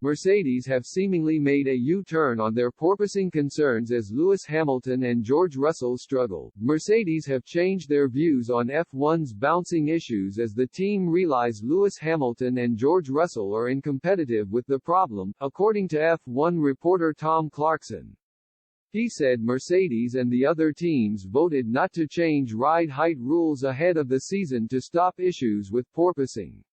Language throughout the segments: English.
Mercedes have seemingly made a U-turn on their porpoising concerns as Lewis Hamilton and George Russell struggle. Mercedes have changed their views on F1's bouncing issues as the team realize Lewis Hamilton and George Russell are incompetitive with the problem, according to F1 reporter Tom Clarkson. He said Mercedes and the other teams voted not to change ride height rules ahead of the season to stop issues with porpoising.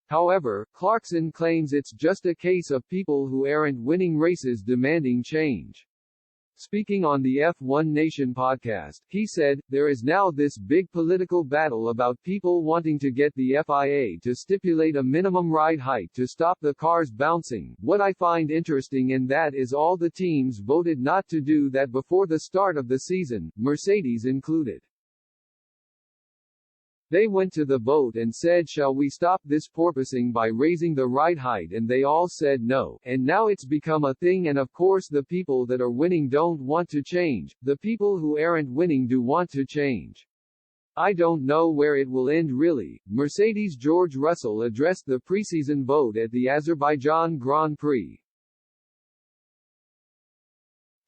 However, Clarkson claims it's just a case of people who aren't winning races demanding change. Speaking on the F1 Nation podcast, he said, "There is now this big political battle about people wanting to get the FIA to stipulate a minimum ride height to stop the cars bouncing. What I find interesting in that is all the teams voted not to do that before the start of the season, Mercedes included. They went to the vote and said, shall we stop this porpoising by raising the ride height, and they all said no, and now it's become a thing, and of course the people that are winning don't want to change, the people who aren't winning do want to change. I don't know where it will end really." Mercedes' George Russell addressed the preseason vote at the Azerbaijan Grand Prix.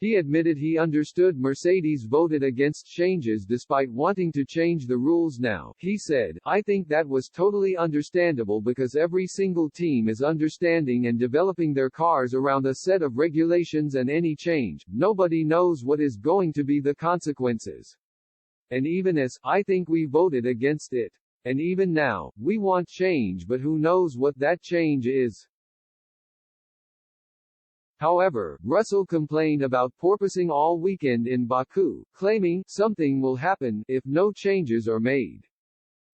He admitted he understood Mercedes voted against changes despite wanting to change the rules now. He said, "I think that was totally understandable because every single team is understanding and developing their cars around a set of regulations, and any change, nobody knows what is going to be the consequences. And even as, I think we voted against it. And even now, we want change, but who knows what that change is." However, Russell complained about porpoising all weekend in Baku, claiming, "Something will happen if no changes are made."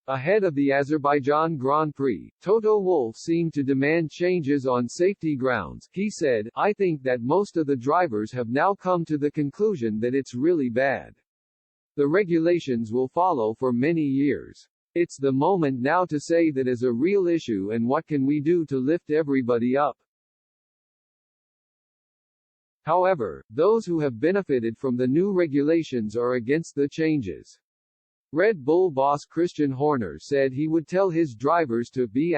Ahead of the Azerbaijan Grand Prix, Toto Wolff seemed to demand changes on safety grounds. He said, "I think that most of the drivers have now come to the conclusion that it's really bad. The regulations will follow for many years. It's the moment now to say that is a real issue and what can we do to lift everybody up." However, those who have benefited from the new regulations are against the changes. Red Bull boss Christian Horner said he would tell his drivers to be *****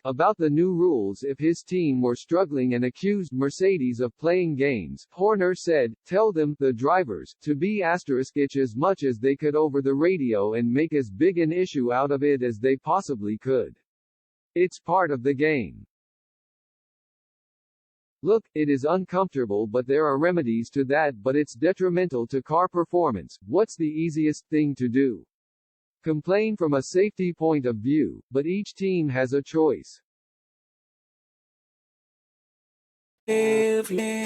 about the new rules if his team were struggling, and accused Mercedes of playing games. Horner said, "Tell them, the drivers, to be **** as much as they could over the radio and make as big an issue out of it as they possibly could. It's part of the game. Look, it is uncomfortable, but there are remedies to that, but it's detrimental to car performance. What's the easiest thing to do? Complain from a safety point of view, but each team has a choice." If you